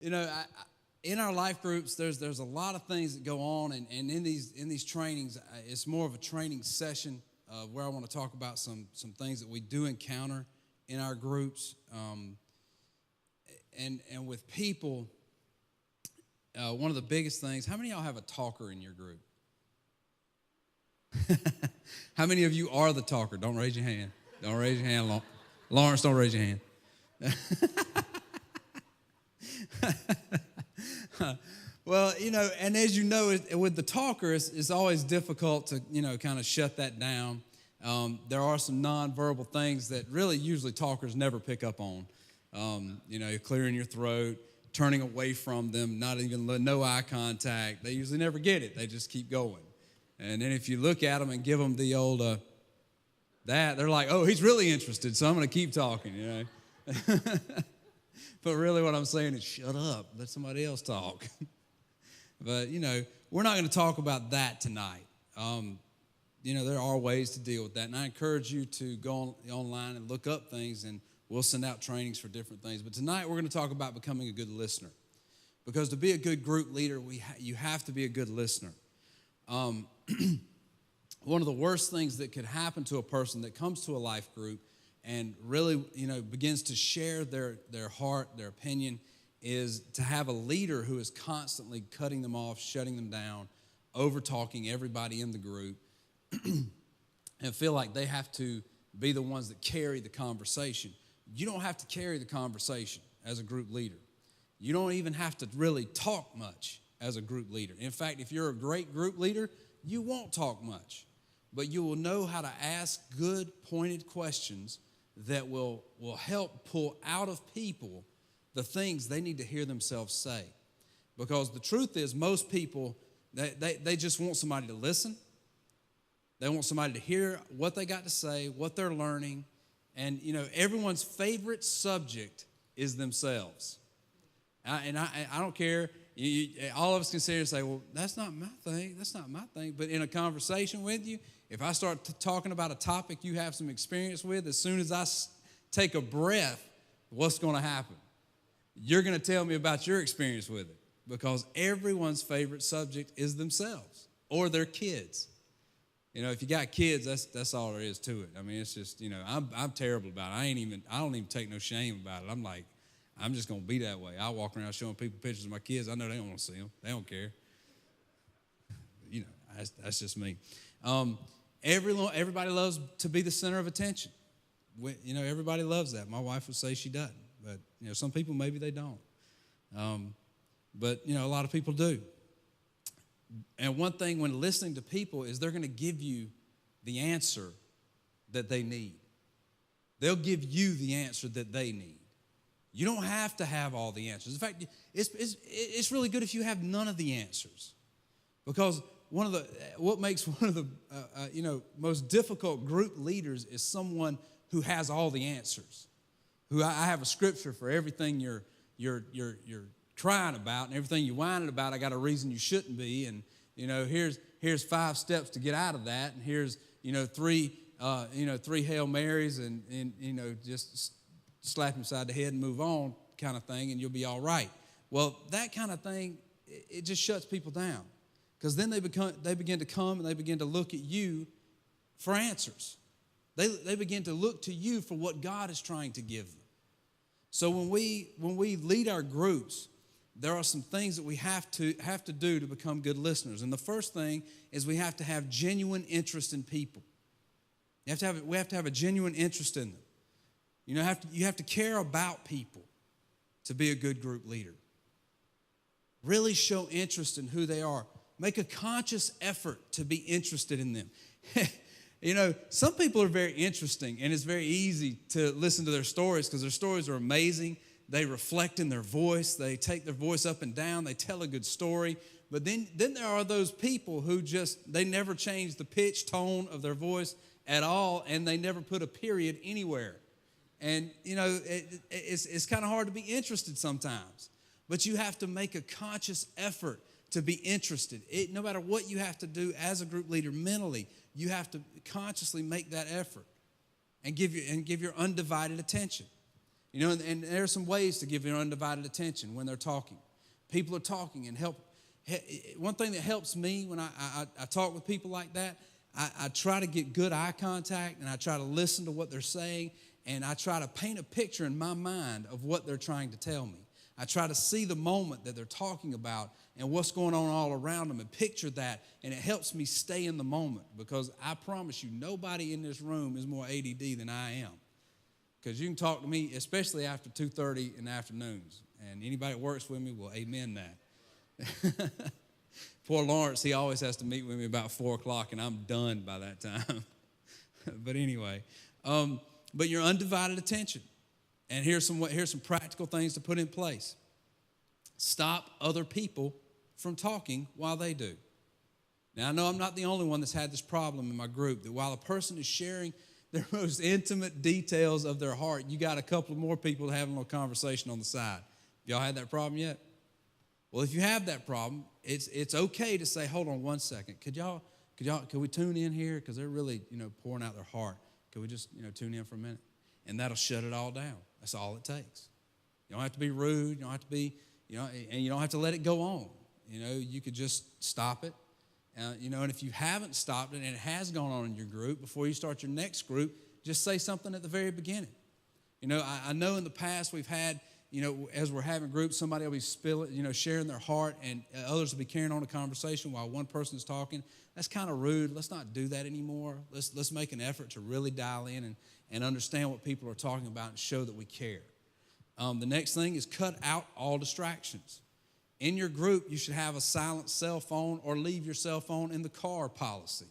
In our life groups, there's a lot of things that go on, and in these trainings, it's more of a training session where I want to talk about some things that we do encounter in our groups, and with people. One of the biggest things. How many of y'all have a talker in your group? How many of you are the talker? Don't raise your hand. Don't raise your hand, Lawrence. Don't raise your hand. Well, and as you know, with the talker, it's always difficult to, kind of shut that down. There are some nonverbal things that really usually talkers never pick up on. Clearing your throat, turning away from them, no eye contact. They usually never get it. They just keep going. And then if you look at them and give them the old they're like, oh, he's really interested, so I'm going to keep talking, But really what I'm saying is shut up. Let somebody else talk. But, we're not going to talk about that tonight. There are ways to deal with that. And I encourage you to go online and look up things, and we'll send out trainings for different things. But tonight we're going to talk about becoming a good listener. Because to be a good group leader, you have to be a good listener. One of the worst things that could happen to a person that comes to a life group and really, begins to share their heart, their opinion, is to have a leader who is constantly cutting them off, shutting them down, over-talking everybody in the group, and feel like they have to be the ones that carry the conversation. You don't have to carry the conversation as a group leader. You don't even have to really talk much as a group leader. In fact, if you're a great group leader, you won't talk much, but you will know how to ask good, pointed questions that will help pull out of people the things they need to hear themselves say. Because the truth is, most people, they just want somebody to listen. They want somebody to hear what they got to say, what they're learning. And, everyone's favorite subject is themselves. And I don't care. All of us can sit here and say, well, that's not my thing. That's not my thing. But in a conversation with you, if I start talking about a topic you have some experience with, as soon as I take a breath, what's going to happen? You're going to tell me about your experience with it, because everyone's favorite subject is themselves or their kids. If you got kids, that's all there is to it. I mean, it's just, I'm terrible about it. I don't even take no shame about it. I'm just going to be that way. I walk around showing people pictures of my kids. I know they don't want to see them. They don't care. That's just me. Everybody loves to be the center of attention. Everybody loves that. My wife would say she doesn't. But, some people, maybe they don't. But a lot of people do. And one thing when listening to people is they're going to give you the answer that they need. They'll give you the answer that they need. You don't have to have all the answers. In fact, it's really good if you have none of the answers, because what makes one of the most difficult group leaders is someone who has all the answers. Who I have a scripture for everything you're crying about and everything you're whining about. I got a reason you shouldn't be, and here's 5 steps to get out of that, and here's 3 Hail Marys, and just slap him upside the head and move on kind of thing, and you'll be all right. Well, that kind of thing, it just shuts people down, because then they begin to come and they begin to look at you for answers. They begin to look to you for what God is trying to give them. So when we lead our groups, there are some things that we have to do to become good listeners. And the first thing is we have to have genuine interest in people. We have to have a genuine interest in them. You have to care about people to be a good group leader. Really show interest in who they are. Make a conscious effort to be interested in them. Some people are very interesting, and it's very easy to listen to their stories because their stories are amazing. They reflect in their voice. They take their voice up and down. They tell a good story. But then there are those people who they never change the pitch, tone of their voice at all, and they never put a period anywhere. And, it's kind of hard to be interested sometimes. But you have to make a conscious effort to be interested. No matter what you have to do as a group leader mentally, you have to consciously make that effort and give your undivided attention. And there are some ways to give your undivided attention when they're talking. People are talking and help. One thing that helps me when I talk with people like that, I try to get good eye contact, and I try to listen to what they're saying, and I try to paint a picture in my mind of what they're trying to tell me. I try to see the moment that they're talking about and what's going on all around them and picture that, and it helps me stay in the moment, because I promise you, nobody in this room is more ADD than I am. Because you can talk to me, especially after 2:30 in the afternoons. And anybody that works with me will amen that. Poor Lawrence, he always has to meet with me about 4 o'clock, and I'm done by that time. But anyway, but your undivided attention. And here's some practical things to put in place. Stop other people from talking while they do. Now, I know I'm not the only one that's had this problem in my group, that while a person is sharing their most intimate details of their heart, you got a couple of more people having a little conversation on the side. Y'all had that problem yet? Well, if you have that problem, it's okay to say, hold on one second. Could we tune in here? Because they're really, pouring out their heart. Could we just, tune in for a minute? And that'll shut it all down. That's all it takes. You don't have to be rude. You don't have to be, and you don't have to let it go on. You could just stop it. And if you haven't stopped it and it has gone on in your group, before you start your next group, just say something at the very beginning. I know in the past we've had, as we're having groups, somebody will be sharing their heart, and others will be carrying on a conversation while one person is talking. That's kind of rude. Let's not do that anymore. Let's make an effort to really dial in and understand what people are talking about and show that we care. The next thing is cut out all distractions. In your group, you should have a silent cell phone or leave your cell phone in the car policy.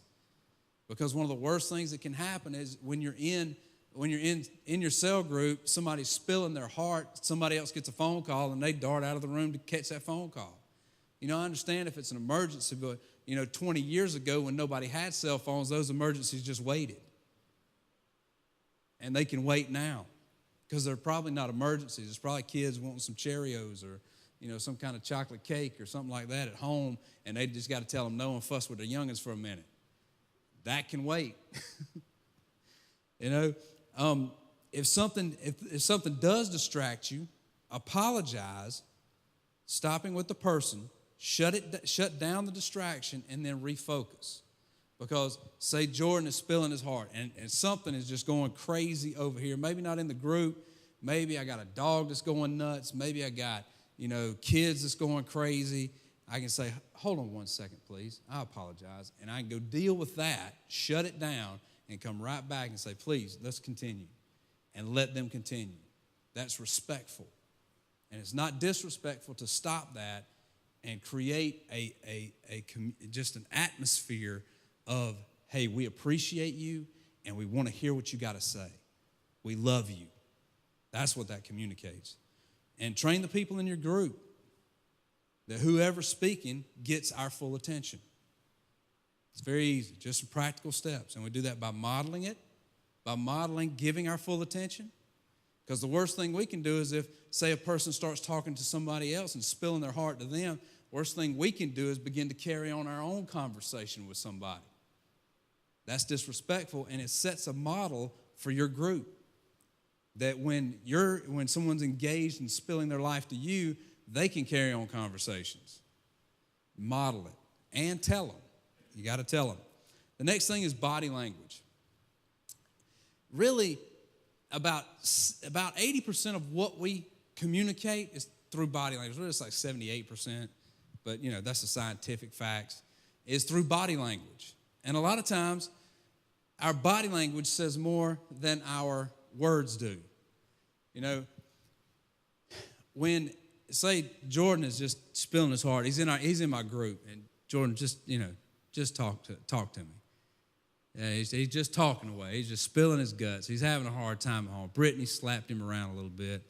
Because one of the worst things that can happen is when you're in your cell group, somebody's spilling their heart, somebody else gets a phone call, and they dart out of the room to catch that phone call. I understand if it's an emergency, but, 20 years ago when nobody had cell phones, those emergencies just waited. And they can wait now because they're probably not emergencies. It's probably kids wanting some Cheerios or, some kind of chocolate cake or something like that at home, and they just got to tell them no and fuss with their youngins for a minute. That can wait. If something does distract you, apologize, stopping with the person, shut down the distraction, and then refocus. Because say Jordan is spilling his heart and something is just going crazy over here. Maybe not in the group. Maybe I got a dog that's going nuts. Maybe I got, kids that's going crazy. I can say, hold on one second, please. I apologize. And I can go deal with that, shut it down, and come right back and say, please, let's continue. And let them continue. That's respectful. And it's not disrespectful to stop that and create just an atmosphere of, hey, we appreciate you and we want to hear what you got to say. We love you. That's what that communicates. And train the people in your group that whoever's speaking gets our full attention. It's very easy, just some practical steps. And we do that by modeling it, by modeling giving our full attention. Because the worst thing we can do is if, say, a person starts talking to somebody else and spilling their heart to them, worst thing we can do is begin to carry on our own conversation with somebody. That's disrespectful, and it sets a model for your group. That when someone's engaged in spilling their life to you, they can carry on conversations. Model it and tell them. You got to tell them. The next thing is body language. Really, about 80% of what we communicate is through body language. It's like 78%, but that's the scientific facts. Is through body language. And a lot of times, our body language says more than our words do. When, say, Jordan is just spilling his heart. He's in my group, and Jordan just talk to me. Yeah, he's just talking away. He's just spilling his guts. He's having a hard time at home. Brittany slapped him around a little bit.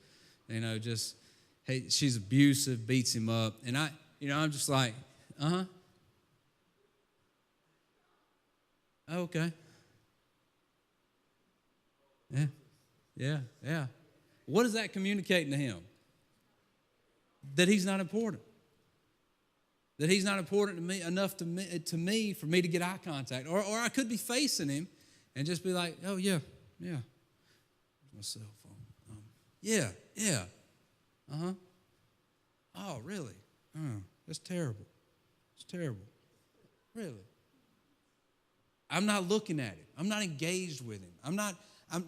Hey, she's abusive, beats him up, and I'm just like, oh, okay. Yeah. What is that communicating to him? That he's not important. That he's not important to me enough to me for me to get eye contact. Or I could be facing him and just be like, oh, yeah. My cell phone. Yeah, yeah. Uh-huh. Oh, really? Oh, that's terrible. It's terrible. Really? I'm not looking at him. I'm not engaged with him. My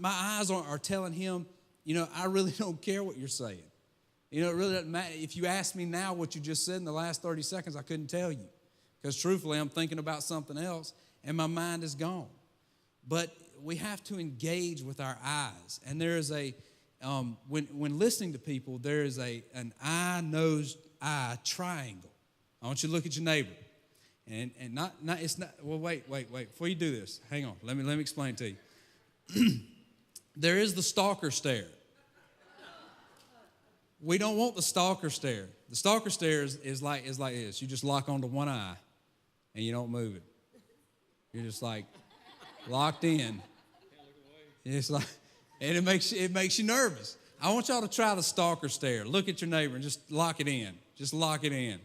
eyes are telling him, I really don't care what you're saying. It really doesn't matter. If you ask me now what you just said in the last 30 seconds, I couldn't tell you. Because truthfully, I'm thinking about something else, and my mind is gone. But we have to engage with our eyes. And there is when listening to people, there is an eye-nose-eye triangle. I want you to look at your neighbor. And it's not, well, wait. Before you do this, hang on. Let me explain to you. There is the stalker stare. We don't want the stalker stare. The stalker stare is like this. You just lock onto one eye, and you don't move it. You're just like locked in. It's like, and it makes you nervous. I want y'all to try the stalker stare. Look at your neighbor and just lock it in. Just lock it in.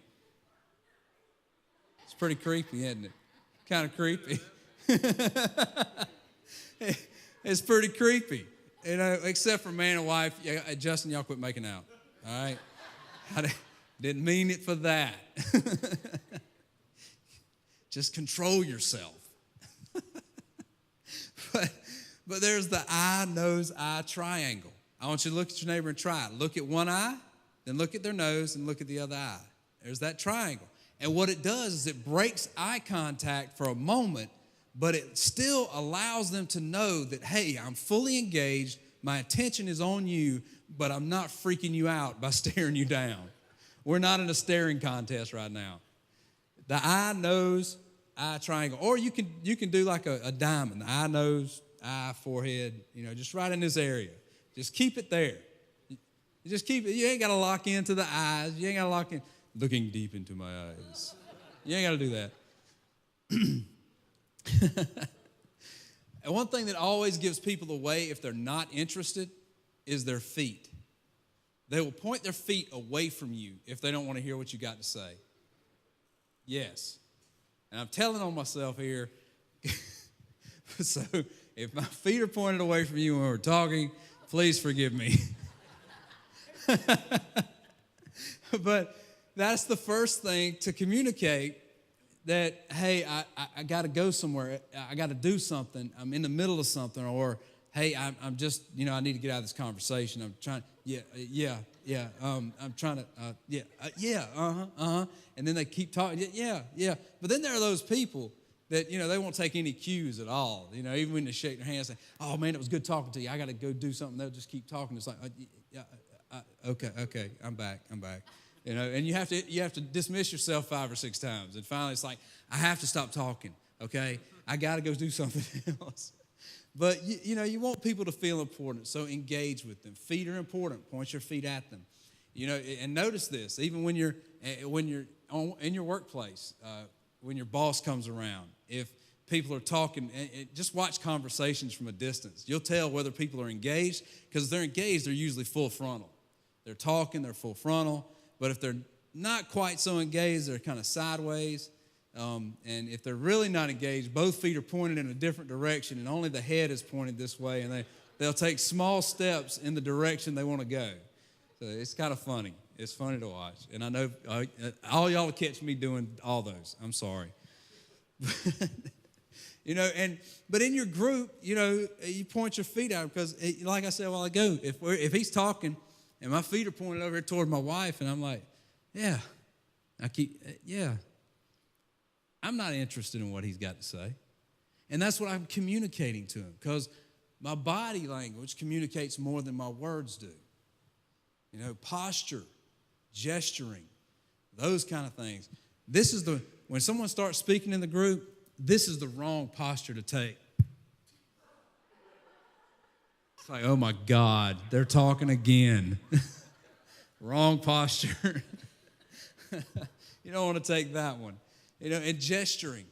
It's pretty creepy, isn't it? Kind of creepy. It's pretty creepy. Except for man and wife. Justin, y'all quit making out. All right? I didn't mean it for that. Just control yourself. But there's the eye-nose-eye triangle. I want you to look at your neighbor and try it. Look at one eye, then look at their nose, and look at the other eye. There's that triangle. And what it does is it breaks eye contact for a moment, but it still allows them to know that, hey, I'm fully engaged, my attention is on you, but I'm not freaking you out by staring you down. We're not in a staring contest right now. The eye, nose, eye triangle. Or you can do like a diamond, eye, nose, eye, forehead, just right in this area. Just keep it there. You just keep it. You ain't got to lock into the eyes. You ain't got to lock in. Looking deep into my eyes. You ain't got to do that. And one thing that always gives people away if they're not interested is their feet. They will point their feet away from you if they don't want to hear what you got to say. Yes. And I'm telling on myself here. So if my feet are pointed away from you when we're talking, please forgive me. But that's the first thing to communicate that, hey, I got to go somewhere. I got to do something. I'm in the middle of something. Or, hey, I'm just, I need to get out of this conversation. I'm trying, I'm trying to, And then they keep talking, yeah. But then there are those people that, they won't take any cues at all. Even when they shake their hands, say, oh, man, it was good talking to you. I got to go do something. They'll just keep talking. It's like, okay, I'm back. And you have to dismiss yourself 5 or 6 times. And finally, it's like, I have to stop talking, okay? I got to go do something else. But, you want people to feel important, so engage with them. Feet are important. Point your feet at them. And notice this, even when you're in your workplace, when your boss comes around, if people are talking, and just watch conversations from a distance. You'll tell whether people are engaged, because if they're engaged, they're usually full frontal. They're talking, they're full frontal. But if they're not quite so engaged, they're kind of sideways. And if they're really not engaged, both feet are pointed in a different direction, and only the head is pointed this way, and they'll take small steps in the direction they want to go. So it's kind of funny. It's funny to watch. And I know all y'all will catch me doing all those. I'm sorry. But in your group, you point your feet out, because, like I said a while ago, if he's talking and my feet are pointed over toward my wife, and I'm like, I'm not interested in what he's got to say. And that's what I'm communicating to him, because my body language communicates more than my words do. Posture, gesturing, those kind of things. When someone starts speaking in the group, this is the wrong posture to take. It's like, oh my God, they're talking again. Wrong posture. You don't want to take that one. And gesturing,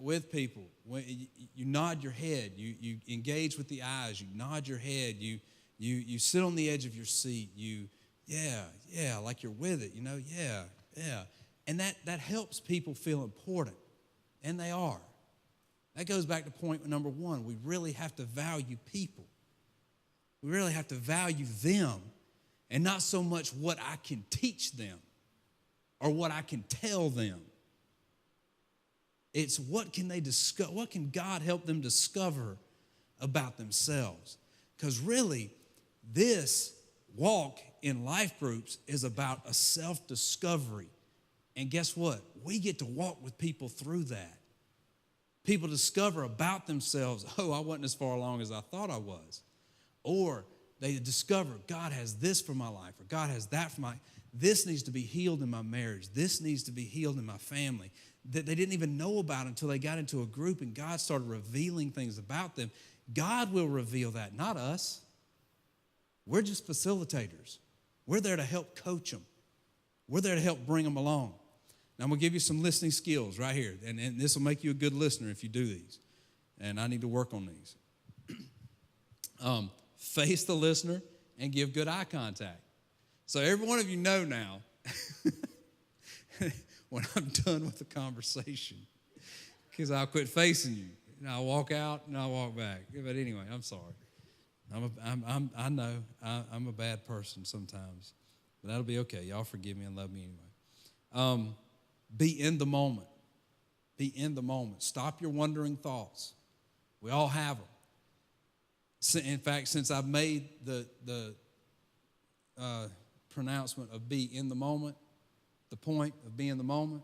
with people. When you nod your head, you engage with the eyes, you nod your head, you sit on the edge of your seat, like you're with it, yeah. And that helps people feel important, and they are. That goes back to point number 1. We really have to value people. We really have to value them and not so much what I can teach them or what I can tell them. It's what can they discover, what can God help them discover about themselves? Because really, this walk in life groups is about a self-discovery. And guess what? We get to walk with people through that. People discover about themselves, oh, I wasn't as far along as I thought I was. Or they discover God has this for my life, or God has that for my life. This needs to be healed in my marriage. This needs to be healed in my family that they didn't even know about until they got into a group and God started revealing things about them. God will reveal that, not us. We're just facilitators. We're there to help coach them. We're there to help bring them along. Now, I'm going to give you some listening skills right here, and this will make you a good listener if you do these, and I need to work on these. Face the listener and give good eye contact. So every one of you know now when I'm done with the conversation, because I'll quit facing you, and I'll walk out and I'll walk back. But anyway, I'm sorry. I know I'm a bad person sometimes, but that'll be okay. Y'all forgive me and love me anyway. Be in the moment. Be in the moment. Stop your wandering thoughts. We all have them. In fact, since I've made the pronouncement of be in the moment, the point of be in the moment,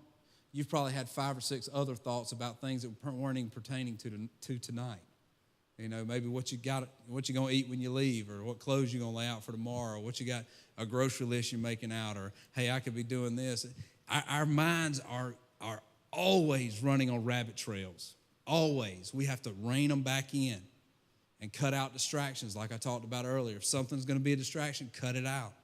you've probably had 5 or 6 other thoughts about things that weren't even pertaining to tonight. You know, maybe what you're going to eat when you leave, or what clothes you're going to lay out for tomorrow, or what you got a grocery list you're making out, or hey, I could be doing this. Our minds are always running on rabbit trails. Always. We have to rein them back in and cut out distractions like I talked about earlier. If something's going to be a distraction, cut it out.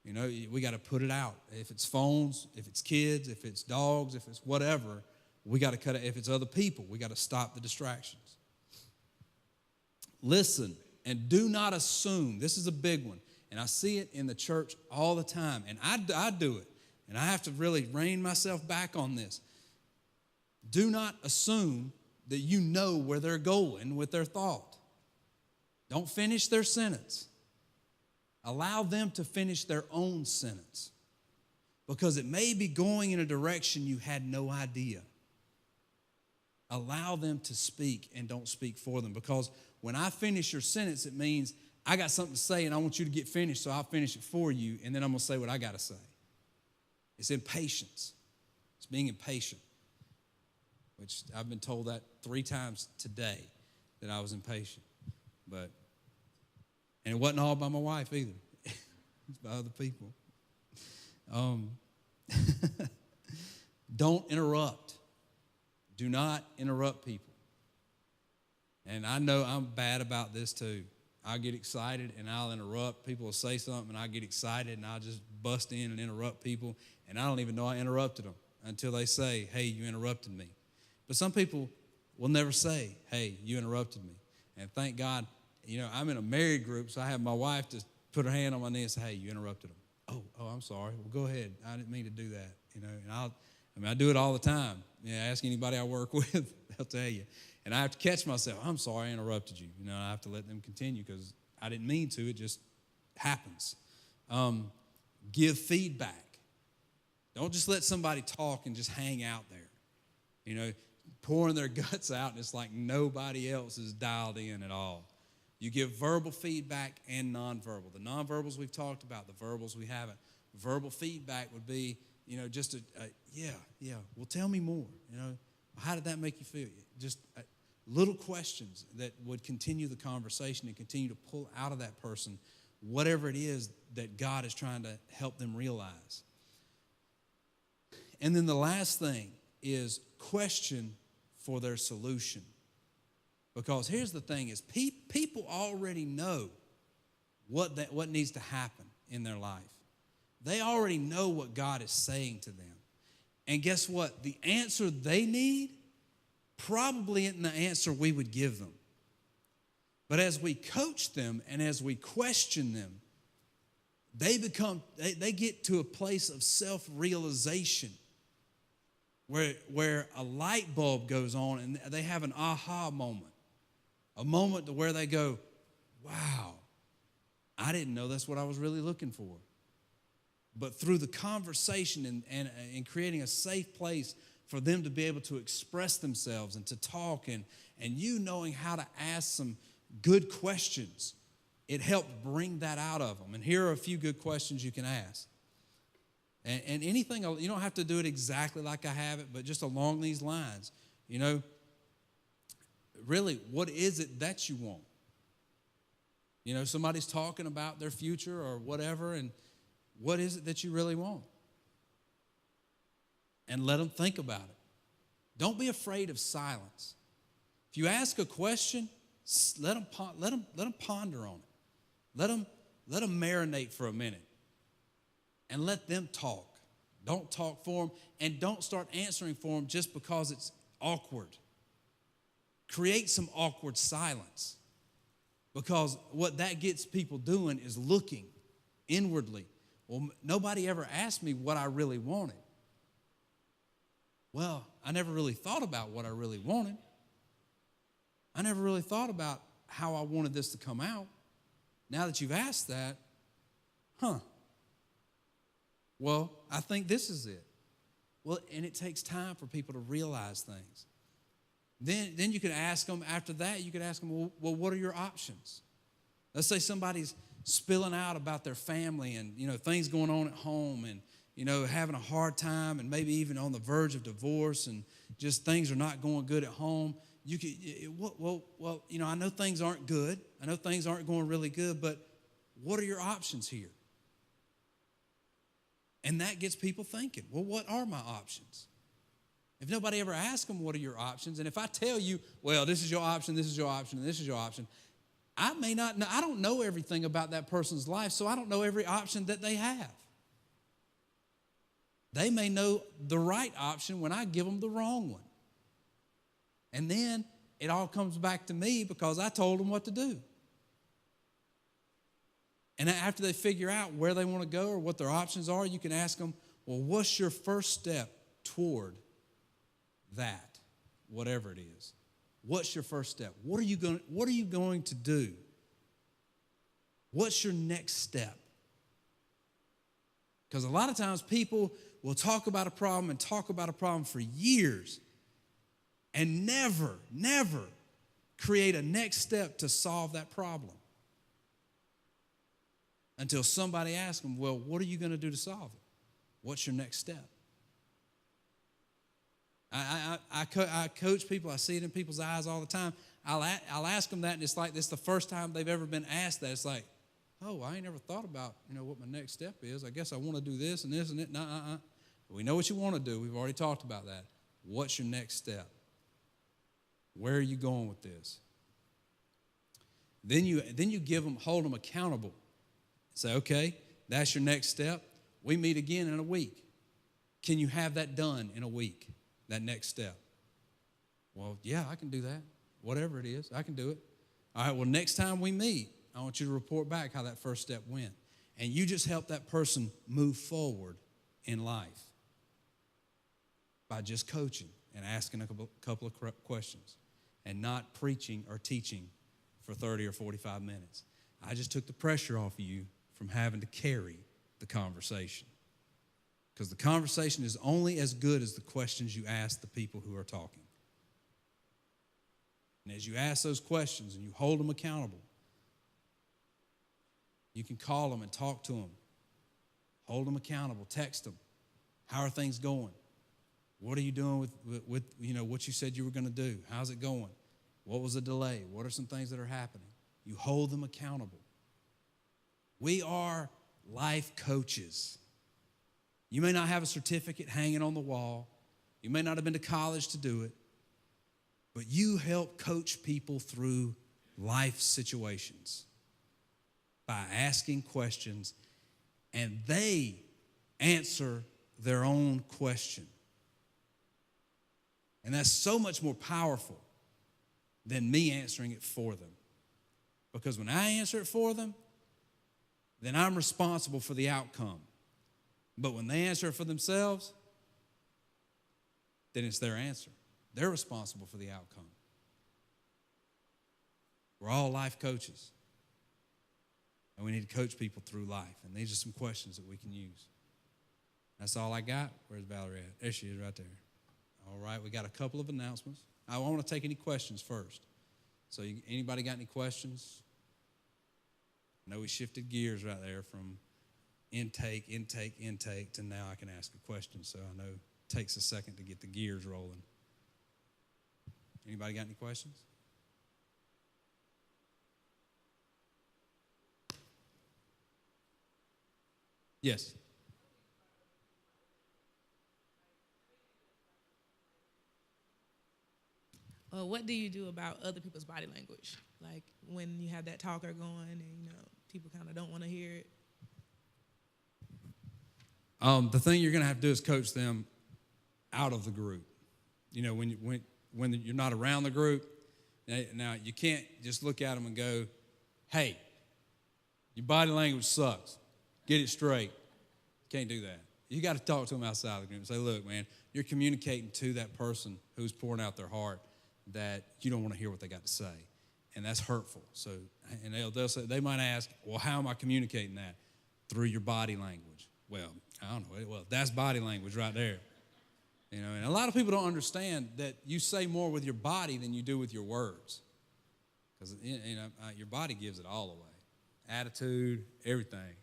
You know, we got to put it out. If it's phones, if it's kids, if it's dogs, if it's whatever, we got to cut it. If it's other people, we got to stop the distractions. Listen and do not assume. This is a big one, and I see it in the church all the time, and I do it, and I have to really rein myself back on this. Do not assume that you know where they're going with their thought. Don't finish their sentence. Allow them to finish their own sentence, because it may be going in a direction you had no idea. Allow them to speak and don't speak for them, because when I finish your sentence, it means I got something to say and I want you to get finished, so I'll finish it for you, and then I'm going to say what I got to say. It's impatience. It's being impatient, which I've been told that 3 times today that I was impatient. And it wasn't all by my wife either. It's by other people. Don't interrupt. Do not interrupt people. And I know I'm bad about this too. I get excited and I'll interrupt. People will say something and I get excited and I'll just bust in and interrupt people. And I don't even know I interrupted them until they say, hey, you interrupted me. But some people will never say, hey, you interrupted me. And thank God, you know, I'm in a married group, so I have my wife to put her hand on my knee and say, hey, you interrupted them. Oh, I'm sorry. Well, go ahead. I didn't mean to do that. You know, and I do it all the time. You know, ask anybody I work with, they'll tell you. And I have to catch myself. I'm sorry I interrupted you. You know, I have to let them continue because I didn't mean to. It just happens. Give feedback. Don't just let somebody talk and just hang out there. You know, pouring their guts out, and it's like nobody else is dialed in at all. You give verbal feedback and nonverbal. The nonverbals we've talked about, the verbals we haven't. Verbal feedback would be, you know, just yeah, well, tell me more. You know, how did that make you feel? Just little questions that would continue the conversation and continue to pull out of that person whatever it is that God is trying to help them realize. And then the last thing is question for their solution. Because here's the thing is people already know what needs to happen in their life. They already know what God is saying to them. And guess what? The answer they need probably isn't the answer we would give them. But as we coach them and as we question them, they get to a place of self-realization where a light bulb goes on and they have an aha moment. A moment to where they go, wow, I didn't know that's what I was really looking for. But through the conversation and creating a safe place for them to be able to express themselves and to talk and you knowing how to ask some good questions, it helped bring that out of them. And here are a few good questions you can ask. And anything, you don't have to do it exactly like I have it, but just along these lines. Really, what is it that you want? Somebody's talking about their future or whatever, and what is it that you really want? And let them think about it. Don't be afraid of silence. If you ask a question, let them ponder on it. Let them marinate for a minute. And let them talk. Don't talk for them, and don't start answering for them just because it's awkward. Create some awkward silence, because what that gets people doing is looking inwardly. Well, nobody ever asked me what I really wanted. Well, I never really thought about what I really wanted. I never really thought about how I wanted this to come out. Now that you've asked that, well, I think this is it. Well, and it takes time for people to realize things. Then you can ask them, after that, you can ask them, well, what are your options? Let's say somebody's spilling out about their family and, things going on at home and, having a hard time and maybe even on the verge of divorce and just things are not going good at home. I know things aren't good. I know things aren't going really good, but what are your options here? And that gets people thinking, well, what are my options? If nobody ever asks them, what are your options? And if I tell you, well, this is your option, this is your option, and this is your option, I may not know, I don't know everything about that person's life, so I don't know every option that they have. They may know the right option when I give them the wrong one. And then it all comes back to me because I told them what to do. And after they figure out where they want to go or what their options are, you can ask them, well, what's your first step toward that, whatever it is? What's your first step? What are you going to do? What's your next step? Because a lot of times people will talk about a problem for years and never create a next step to solve that problem. Until somebody asks them, well, what are you going to do to solve it? What's your next step? I coach people. I see it in people's eyes all the time. I'll ask them that, and it's like this is the first time they've ever been asked that. It's like, oh, I ain't never thought about, what my next step is. I guess I want to do this and this and that. Nuh-uh. We know what you want to do. We've already talked about that. What's your next step? Where are you going with this? Then you hold them accountable. Say, okay, that's your next step. We meet again in a week. Can you have that done in a week, that next step? Well, yeah, I can do that. Whatever it is, I can do it. All right, well, next time we meet, I want you to report back how that first step went. And you just help that person move forward in life by just coaching and asking a couple of questions and not preaching or teaching for 30 or 45 minutes. I just took the pressure off of you from having to carry the conversation. Because the conversation is only as good as the questions you ask the people who are talking. And as you ask those questions and you hold them accountable, you can call them and talk to them. Hold them accountable. Text them. How are things going? What are you doing with what you said you were going to do? How's it going? What was the delay? What are some things that are happening? You hold them accountable. We are life coaches. You may not have a certificate hanging on the wall. You may not have been to college to do it. But you help coach people through life situations by asking questions, and they answer their own question. And that's so much more powerful than me answering it for them. Because when I answer it for them, then I'm responsible for the outcome. But when they answer it for themselves, then it's their answer. They're responsible for the outcome. We're all life coaches. And we need to coach people through life. And these are some questions that we can use. That's all I got. Where's Valerie at? There she is right there. All right, we got a couple of announcements. I want to take any questions first. So anybody got any questions? I know we shifted gears right there from intake to now I can ask a question. So I know it takes a second to get the gears rolling. Anybody got any questions? Yes. What do you do about other people's body language? Like when you have that talker going and, people kind of don't want to hear it. The thing you're going to have to do is coach them out of the group. When you're not around the group, now you can't just look at them and go, hey, your body language sucks. Get it straight. Can't do that. You got to talk to them outside the group and say, look, man, you're communicating to that person who's pouring out their heart that you don't want to hear what they got to say. And that's hurtful. So, and they'll say, they might ask, well, how am I communicating that? Through your body language. Well, I don't know. Well, that's body language right there. And a lot of people don't understand that you say more with your body than you do with your words. Because, your body gives it all away. Attitude, everything.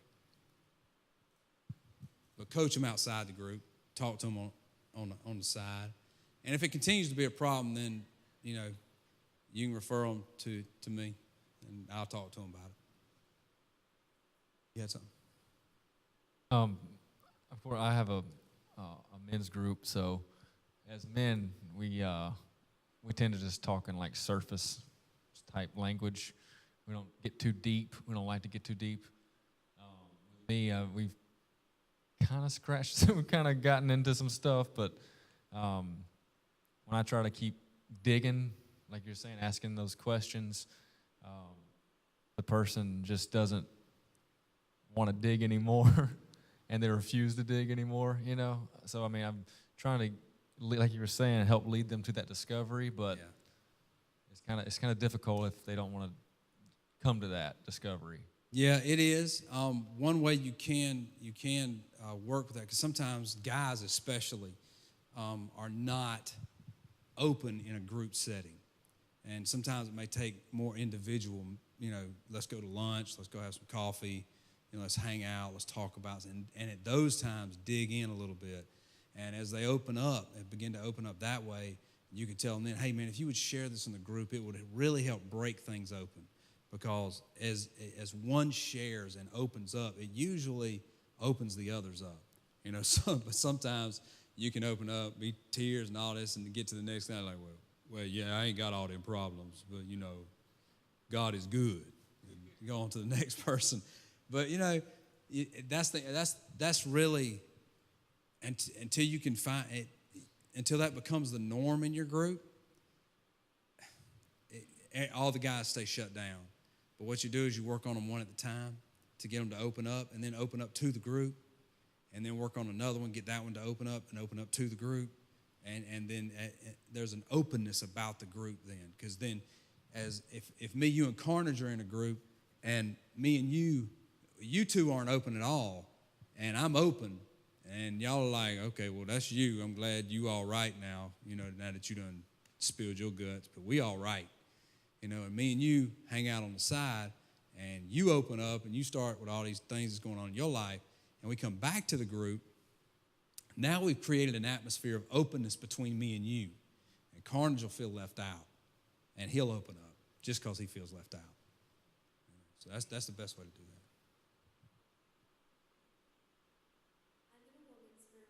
But coach them outside the group. Talk to them on the side. And if it continues to be a problem, then, you can refer them to me, and I'll talk to them about it. You had something? I have a men's group, so as men, we tend to just talk in like surface type language. We don't get too deep. We don't like to get too deep. We've kind of scratched, we've kind of gotten into some stuff, but when I try to keep digging, like you're saying, asking those questions, the person just doesn't want to dig anymore, and they refuse to dig anymore, So, I'm trying to, like you were saying, help lead them to that discovery, but it's kind of difficult if they don't want to come to that discovery. Yeah, it is. One way you can work with that, because sometimes guys especially are not open in a group setting. And sometimes it may take more individual, let's go to lunch, let's go have some coffee, let's hang out, let's talk about it. And at those times, dig in a little bit. And as they open up and begin to open up that way, you can tell them then, hey, man, if you would share this in the group, it would really help break things open. Because as one shares and opens up, it usually opens the others up. But sometimes you can open up, be tears and all this, and get to the next thing like, well, yeah, I ain't got all them problems, but God is good. You go on to the next person, but that's really until you can find it, until that becomes the norm in your group. All the guys stay shut down. But what you do is you work on them one at a time to get them to open up, and then open up to the group, and then work on another one, get that one to open up and open up to the group. And then there's an openness about the group then. Because then if me, you, and Carnage are in a group, and me and you two aren't open at all, and I'm open, and y'all are like, okay, well, that's you. I'm glad you all right now, now that you done spilled your guts, but we all right. And me and you hang out on the side, and you open up, and you start with all these things that's going on in your life, and we come back to the group. Now we've created an atmosphere of openness between me and you. And Carnage will feel left out, and he'll open up just because he feels left out. So that's the best way to do that. I'm in a women's group,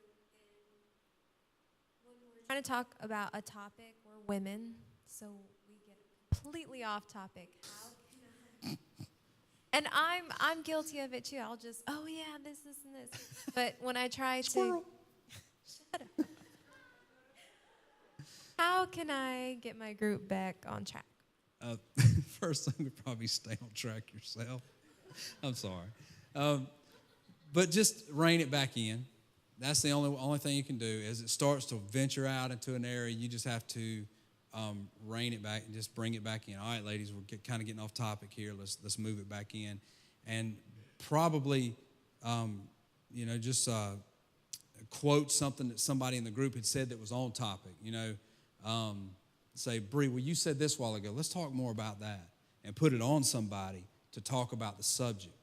and when we're trying to talk about a topic, we're women, so we get completely off topic. How can I? And I'm guilty of it too. I'll just, oh yeah, this, and this. But when I try to, shut up. How can I get my group back on track? First thing would probably stay on track yourself. I'm sorry. But just rein it back in. That's the only thing you can do. As it starts to venture out into an area, you just have to rein it back and just bring it back in. All right, ladies, we're kind of getting off topic here. Let's move it back in. and probably, just quote something that somebody in the group had said that was on topic. Say, Bree, well, you said this a while ago. Let's talk more about that, and put it on somebody to talk about the subject.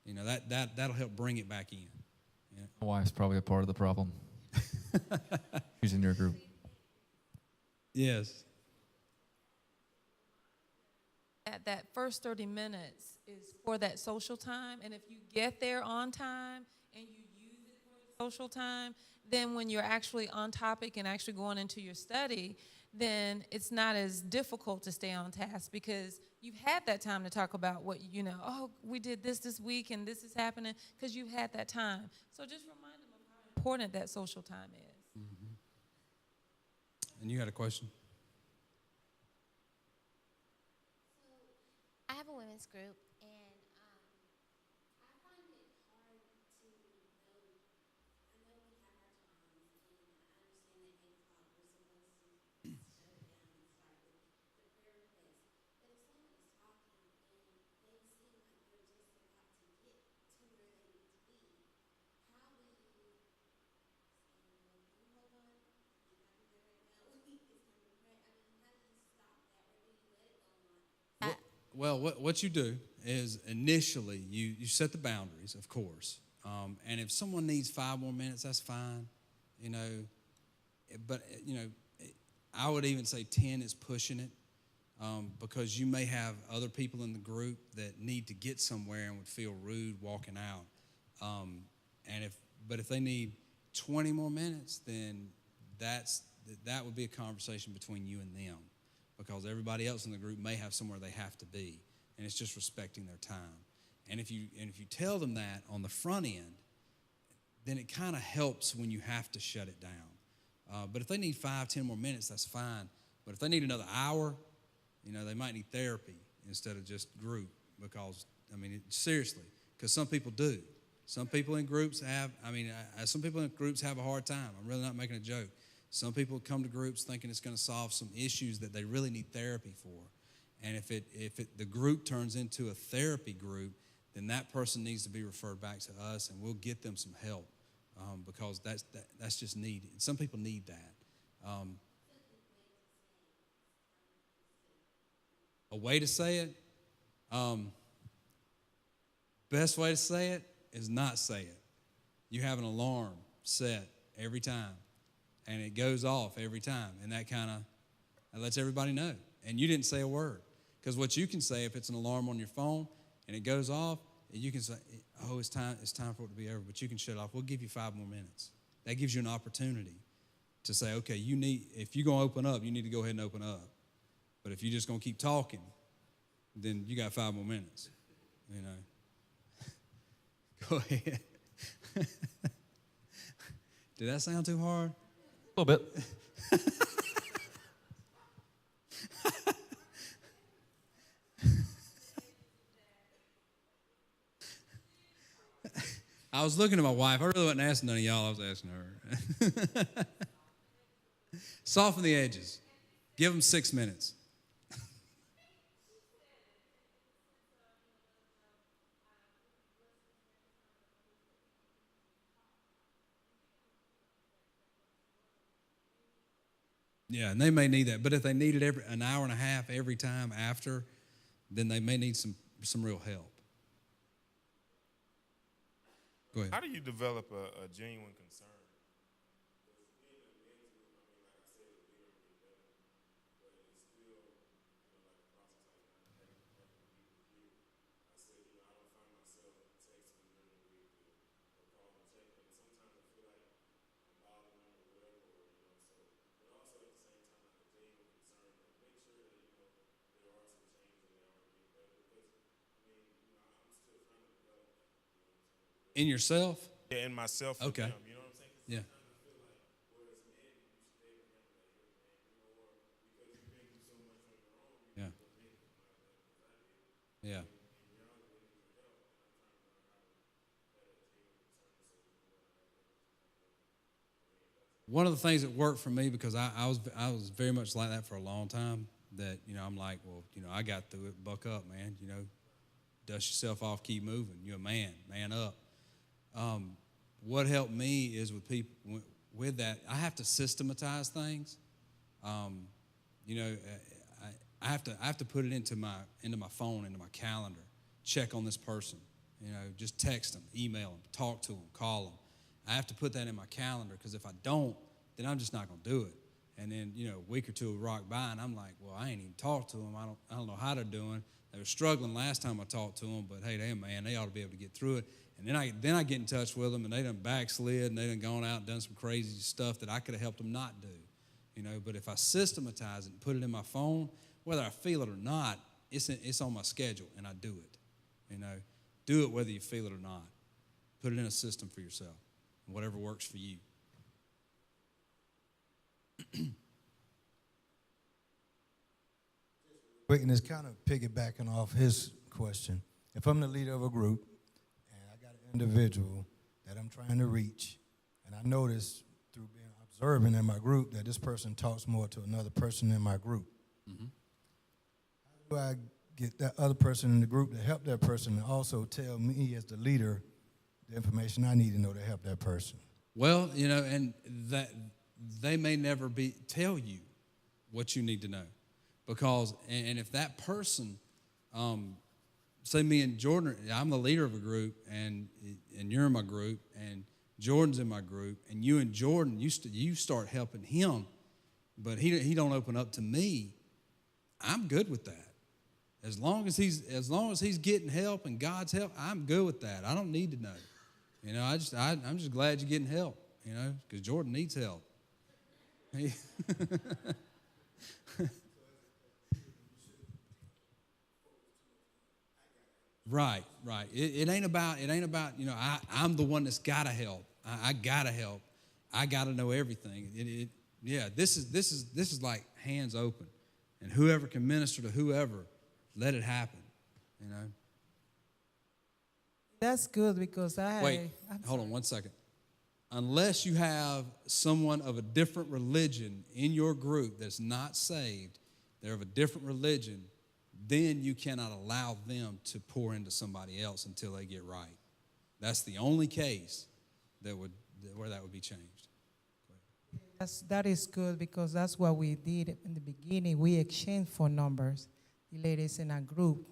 That'll help bring it back in. Yeah. My wife's probably a part of the problem. She's in your group. Yes. That first 30 minutes is for that social time, and if you get there on time and you use it for social time, then when you're actually on topic and actually going into your study, then it's not as difficult to stay on task because you've had that time to talk about what, we did this week and this is happening because you've had that time. So just remind them of how important that social time is. Mm-hmm. And you had a question? I have a women's group, and I find it hard to know. I know we have our times, and I understand that 8 o'clock we're supposed to shut it down and start with the prayer request. But if someone is talking and they seem like they're just about to get to where they need to be, how do you say, can you hold on? You have to be there right now. It's time to pray. I mean, how do you stop that, or do you let it go on? Well, what you do is initially you set the boundaries, of course. And if someone needs 5 more minutes, that's fine. But I would even say 10 is pushing it because you may have other people in the group that need to get somewhere and would feel rude walking out. But if they need 20 more minutes, then that would be a conversation between you and them, because everybody else in the group may have somewhere they have to be, and it's just respecting their time. And if you tell them that on the front end, then it kind of helps when you have to shut it down. But if they need 5-10 more minutes, that's fine. But if they need another hour, they might need therapy instead of just group, because, seriously, because some people do. Some people in groups have a hard time. I'm really not making a joke. Some people come to groups thinking it's going to solve some issues that they really need therapy for. And if the group turns into a therapy group, then that person needs to be referred back to us, and we'll get them some help because that's just needed. Some people need that. A way to say it, best way to say it is not say it. You have an alarm set every time, and it goes off every time, and that lets everybody know. And you didn't say a word, because what you can say, if it's an alarm on your phone and it goes off, you can say, "Oh, it's time for it to be over." But you can shut it off. We'll give you 5 more minutes. That gives you an opportunity to say, "Okay, if you're gonna open up, you need to go ahead and open up. But if you're just gonna keep talking, then you got 5 more minutes." Go ahead. Did that sound too hard? A little bit. I was looking at my wife. I really wasn't asking none of y'all. I was asking her. Soften the edges. Give them 6 minutes. Yeah, and they may need that. But if they need it an hour and a half every time after, then they may need some real help. Go ahead. How do you develop a genuine concern? In yourself? Yeah, in myself. Okay. Them, you know what I'm saying? Yeah. Yeah. Yeah. One of the things that worked for me, because I was very much like that for a long time, that I'm like, well, I got through it. Buck up, man. dust yourself off, keep moving. You're a man up. What helped me is with people with that, I have to systematize things. You know, I have to put it into my phone, into my calendar. Check on this person. You know, just text them, email them, talk to them, call them. I have to put that in my calendar because if I don't, then I'm just not going to do it. And then, you know, a week or two will rock by, and I'm like, well, I ain't even talked to them. I don't know how they're doing. They were struggling last time I talked to them, but hey, they ought to be able to get through it. And then I get in touch with them, and they done backslid, and they done gone out and done some crazy stuff that I could have helped them not do. You know, but if I systematize it and put it in my phone, whether I feel it or not, it's on my schedule, and I do it. You know, do it whether you feel it or not. Put it in a system for yourself, whatever works for you. Quick, and it's kind of piggybacking off his question. If I'm the leader of a group and I got an individual that I'm trying to reach, and I notice through being observing in my group that this person talks more to another person in my group, how do I get that other person in the group to help that person and also tell me as the leader the information I need to know to help that person? Well, you know, and that they may never tell you what you need to know. Because, and if that person, say me and Jordan, I'm the leader of a group, and you're in my group, and Jordan's in my group, and you and Jordan, you start helping him, but he don't open up to me, I'm good with that. As long as he's getting help and God's help, I'm good with that. I don't need to know. You know, I'm just glad you're getting help, you know, because Jordan needs help. Right. It ain't about, you know, I'm the one that's got to help. I got to help. I got to know everything. This is like hands open. And whoever can minister to whoever, let it happen, you know. That's good because Hold on 1 second. Unless you have someone of a different religion in your group that's not saved, they're of a different religion, then you cannot allow them to pour into somebody else until they get right. That's the only case where that would be changed. that is good because that's what we did in the beginning. We exchanged phone numbers, the ladies in our group.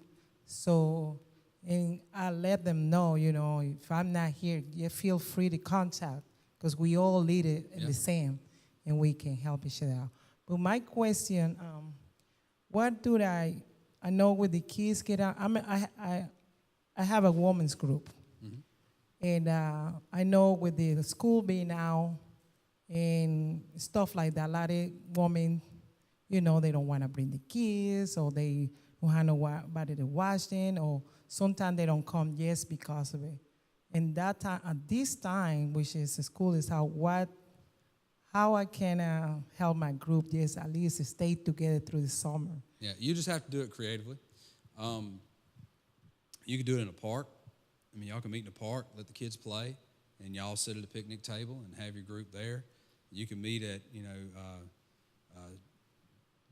So, and I let them know, you know, if I'm not here, you feel free to contact because we all lead it in the same, and we can help each other out. But my question, what do I know with the kids get out? I have a women's group, and I know with the school being out and stuff like that, a lot of women, you know, they don't want to bring the kids, or they don't have nobody to watch them, or sometimes they don't come just because of it. And that time, at this time, which is the school is out, how I can help my group just at least stay together through the summer. Yeah, you just have to do it creatively. You can do it in a park. I mean, y'all can meet in a park, let the kids play, and y'all sit at a picnic table and have your group there. You can meet at, you know,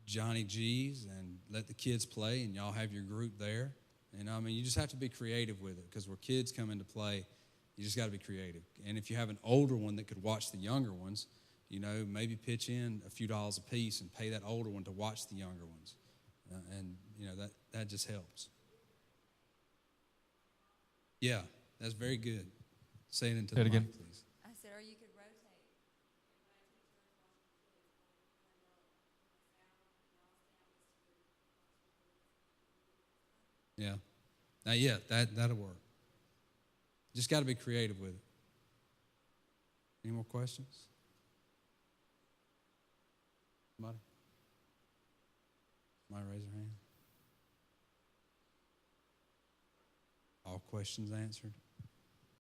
Johnny G's and let the kids play, and y'all have your group there. And I mean, you just have to be creative with it because where kids come into play, you just got to be creative. And if you have an older one that could watch the younger ones, you know, maybe pitch in a few dollars a piece and pay that older one to watch the younger ones. And, you know, that just helps. Yeah, that's very good. Say it into the mic, please. I said, or you could rotate. Yeah. Now, yeah, that'll work. Just got to be creative with it. Any more questions? Somebody raise their hand? All questions answered?